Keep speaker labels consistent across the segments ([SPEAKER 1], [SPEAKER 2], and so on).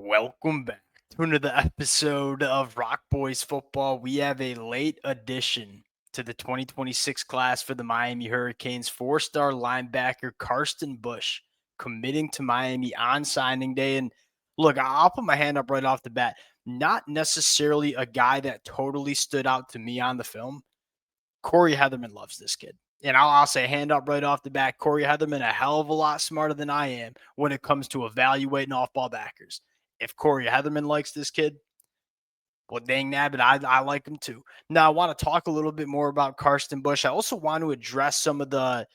[SPEAKER 1] Welcome back to another episode of Rock Boys Football. We have a late addition to the 2026 class for the Miami Hurricanes. Four-star linebacker Karsten Busch committing to Miami on signing day. And look, I'll put my hand up right off the bat. Not necessarily a guy that totally stood out to me on the film. Corey Heatherman loves this kid. And I'll say hand up right off the bat, Corey Heatherman, a hell of a lot smarter than I am when it comes to evaluating off-ball backers. If Corey Heatherman likes this kid, well, dang nabbit, I like him too. Now, I want to talk a little bit more about Karsten Busch. I also want to address some of the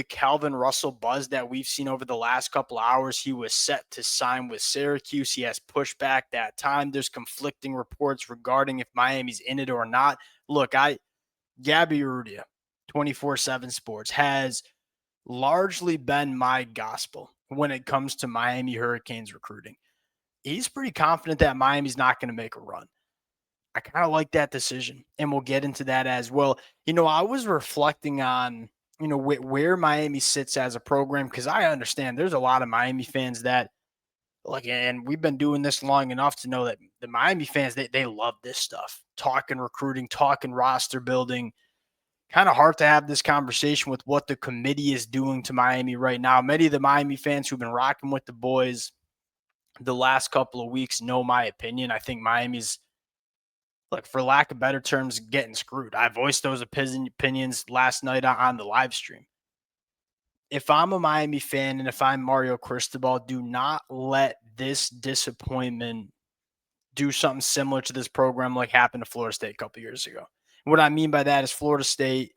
[SPEAKER 1] Calvin Russell buzz that we've seen over the last couple of hours. He was set to sign with Syracuse. He has pushed back that time. There's conflicting reports regarding if Miami's in it or not. Look, Gabby Urrutia, 24/7 Sports, has largely been my gospel when it comes to Miami Hurricanes recruiting. He's pretty confident that Miami's not going to make a run. I kind of like that decision, and we'll get into that as well. I was reflecting on, where Miami sits as a program because I understand there's a lot of Miami fans that, like, and we've been doing this long enough to know that the Miami fans, they love this stuff, talking recruiting, talking roster building. Kind of hard to have this conversation with what the committee is doing to Miami right now. Many of the Miami fans who've been rocking with the boys the last couple of weeks know my opinion. I think Miami's, look, for lack of better terms, getting screwed. I voiced those opinions last night on the live stream. If I'm a Miami fan and if I'm Mario Cristobal, do not let this disappointment do something similar to this program like happened to Florida State a couple years ago. What I mean by that is Florida State,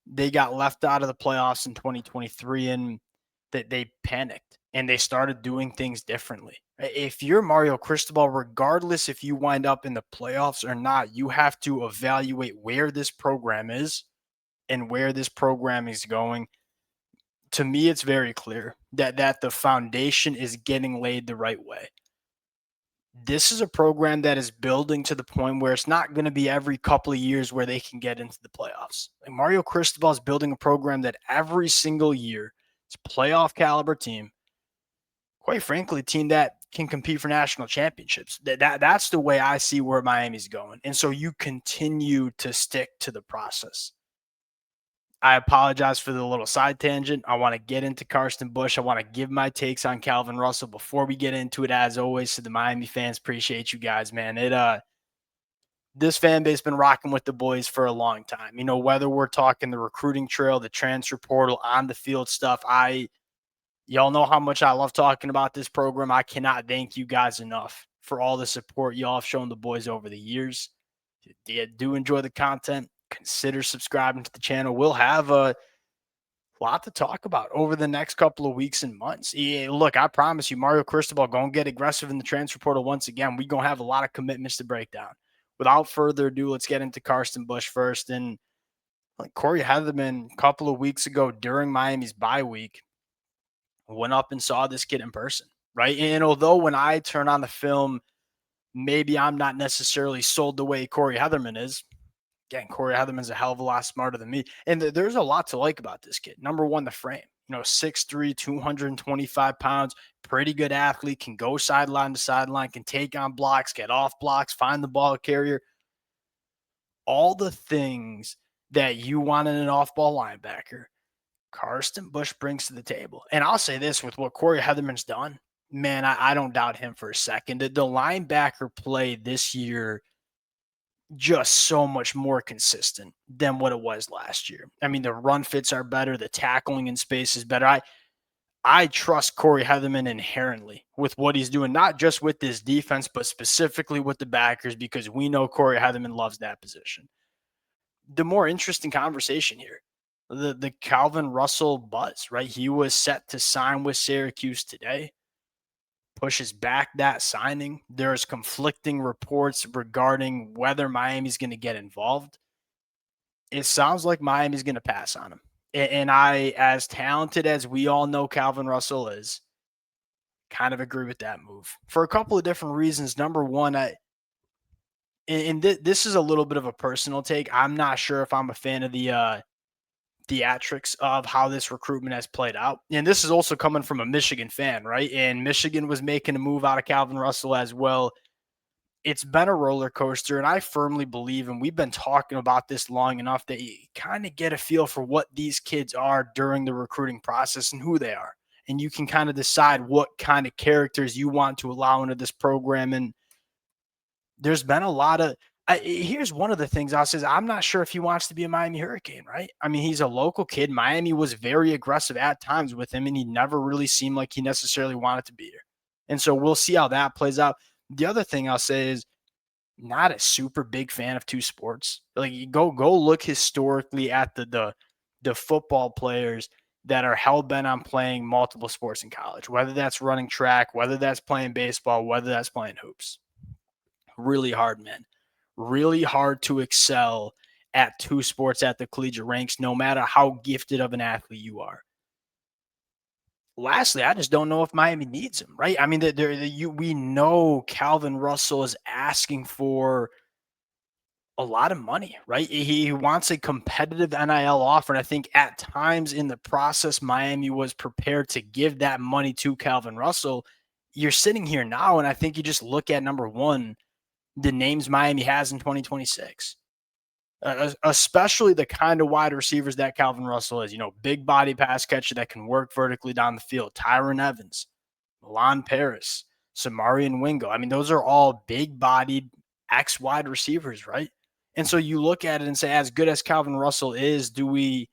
[SPEAKER 1] they got left out of the playoffs in 2023 and they panicked and they started doing things differently. If you're Mario Cristobal, regardless if you wind up in the playoffs or not, you have to evaluate where this program is and where this program is going. To me, it's very clear that the foundation is getting laid the right way. This is a program that is building to the point where it's not going to be every couple of years where they can get into the playoffs. Like Mario Cristobal is building a program that every single year it's a playoff caliber team. Quite frankly, a team that can compete for national championships. That's the way I see where Miami's going. And so you continue to stick to the process. I apologize for the little side tangent. I want to get into Karsten Busch. I want to give my takes on Calvin Russell before we get into it. As always, to the Miami fans, appreciate you guys, man. This fan base been rocking with the boys for a long time. Whether we're talking the recruiting trail, the transfer portal, on the field stuff, y'all know how much I love talking about this program. I cannot thank you guys enough for all the support y'all have shown the boys over the years. If you do enjoy the content, consider subscribing to the channel. We'll have a lot to talk about over the next couple of weeks and months. Yeah, look, I promise you, Mario Cristobal going to get aggressive in the transfer portal once again. We're going to have a lot of commitments to break down. Without further ado, let's get into Karsten Busch first. And like Corey Heatherman a couple of weeks ago during Miami's bye week, went up and saw this kid in person, right? And although when I turn on the film, maybe I'm not necessarily sold the way Corey Heatherman is. Again, Corey Heatherman's a hell of a lot smarter than me. And there's a lot to like about this kid. Number one, the frame. 6'3", 225 pounds, pretty good athlete, can go sideline to sideline, can take on blocks, get off blocks, find the ball carrier. All the things that you want in an off-ball linebacker, Karsten Busch brings to the table. And I'll say this with what Corey Heatherman's done, man, I don't doubt him for a second. The linebacker play this year just so much more consistent than what it was last year. I mean, the run fits are better. The tackling in space is better. I trust Corey Heatherman inherently with what he's doing, not just with this defense, but specifically with the backers, because we know Corey Heatherman loves that position. The more interesting conversation here, the Calvin Russell buzz, right? He was set to sign with Syracuse today. Pushes back that signing. There's conflicting reports regarding whether Miami's going to get involved. It sounds like Miami's going to pass on him. And I, as talented as we all know Calvin Russell is, kind of agree with that move for a couple of different reasons. Number one, this is a little bit of a personal take. I'm not sure if I'm a fan of the theatrics of how this recruitment has played out. And this is also coming from a Michigan fan, right? And Michigan was making a move out of Calvin Russell as well. It's been a roller coaster, and I firmly believe, and we've been talking about this long enough, that you kind of get a feel for what these kids are during the recruiting process and who they are. And you can kind of decide what kind of characters you want to allow into this program. And there's been a lot of here's one of the things I'll say is I'm not sure if he wants to be a Miami Hurricane, right? I mean, he's a local kid. Miami was very aggressive at times with him, and he never really seemed like he necessarily wanted to be here. And so we'll see how that plays out. The other thing I'll say is not a super big fan of two sports. Like you go look historically at the football players that are hell bent on playing multiple sports in college, whether that's running track, whether that's playing baseball, whether that's playing hoops. Really hard, man. Really hard to excel at two sports at the collegiate ranks, no matter how gifted of an athlete you are. Lastly, I just don't know if Miami needs him, right? I mean, we know Calvin Russell is asking for a lot of money, right? He wants a competitive NIL offer. And I think at times in the process, Miami was prepared to give that money to Calvin Russell. You're sitting here now, and I think you just look at number one, the names Miami has in 2026, especially the kind of wide receivers that Calvin Russell is. Big body pass catcher that can work vertically down the field. Tyron Evans, Milan Paris, Samarian Wingo. I mean, those are all big bodied X wide receivers, right? And so you look at it and say, as good as Calvin Russell is, do we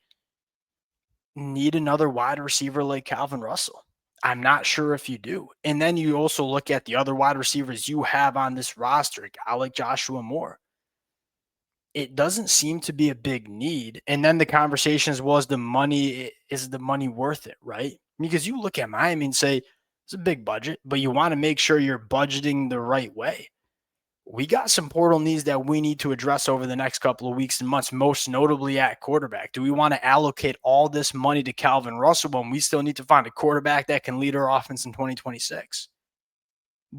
[SPEAKER 1] need another wide receiver like Calvin Russell? I'm not sure if you do. And then you also look at the other wide receivers you have on this roster, a guy like Joshua Moore. It doesn't seem to be a big need. And then the conversation is the money worth it, right? Because you look at Miami and say, it's a big budget, but you want to make sure you're budgeting the right way. We got some portal needs that we need to address over the next couple of weeks and months, most notably at quarterback. Do we want to allocate all this money to Calvin Russell when we still need to find a quarterback that can lead our offense in 2026?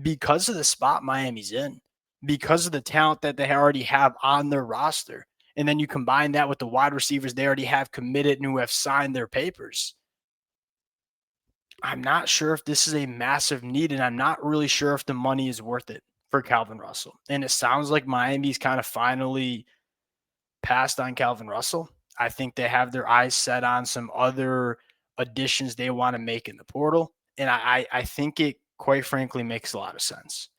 [SPEAKER 1] Because of the spot Miami's in, because of the talent that they already have on their roster. And then you combine that with the wide receivers they already have committed and who have signed their papers. I'm not sure if this is a massive need, and I'm not really sure if the money is worth it for Calvin Russell. And it sounds like Miami's kind of finally passed on Calvin Russell. I think they have their eyes set on some other additions they want to make in the portal. And I think it, quite frankly, makes a lot of sense.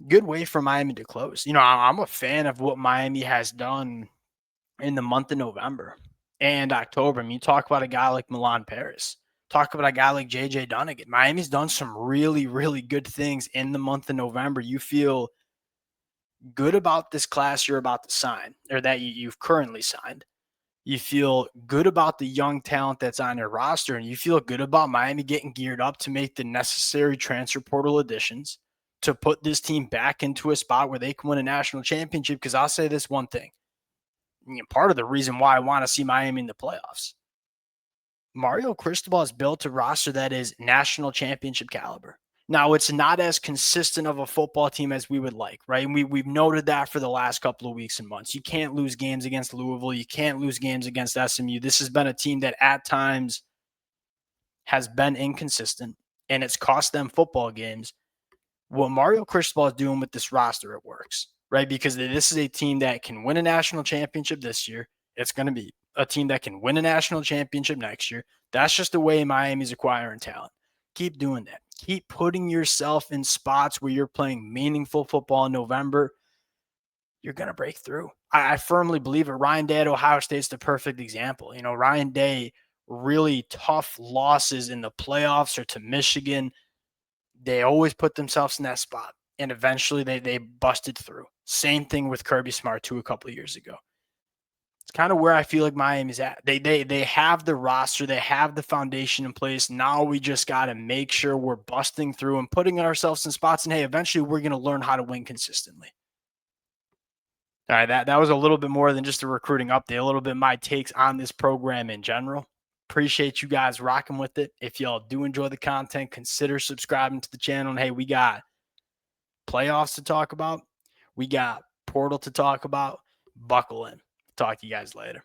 [SPEAKER 1] Good way for Miami to close. I'm a fan of what Miami has done in the month of November and October. I mean, you talk about a guy like Milan Paris, talk about a guy like JJ Dunnigan. Miami's done some really, really good things in the month of November. You feel good about this class you're about to sign, or that you've currently signed. You feel good about the young talent that's on your roster, and you feel good about Miami getting geared up to make the necessary transfer portal additions to put this team back into a spot where they can win a national championship. Because I'll say this one thing, part of the reason why I want to see Miami in the playoffs, Mario Cristobal has built a roster that is national championship caliber. Now, it's not as consistent of a football team as we would like, right? And we've noted that for the last couple of weeks and months. You can't lose games against Louisville. You can't lose games against SMU. This has been a team that at times has been inconsistent, and it's cost them football games. What Mario Cristobal is doing with this roster, it works, right? Because this is a team that can win a national championship this year. It's going to be a team that can win a national championship next year. That's just the way Miami's acquiring talent. Keep doing that. Keep putting yourself in spots where you're playing meaningful football in November. You're going to break through. I firmly believe it. Ryan Day at Ohio State's the perfect example. Ryan Day, really tough losses in the playoffs or to Michigan. They always put themselves in that spot, and eventually they busted through. Same thing with Kirby Smart too a couple of years ago. It's kind of where I feel like Miami's at. They have the roster, they have the foundation in place. Now we just got to make sure we're busting through and putting ourselves in spots. And hey, eventually we're going to learn how to win consistently. All right, that was a little bit more than just a recruiting update. A little bit my takes on this program in general. Appreciate you guys rocking with it. If y'all do enjoy the content, consider subscribing to the channel. And hey, we got playoffs to talk about. We got portal to talk about. Buckle in. Talk to you guys later.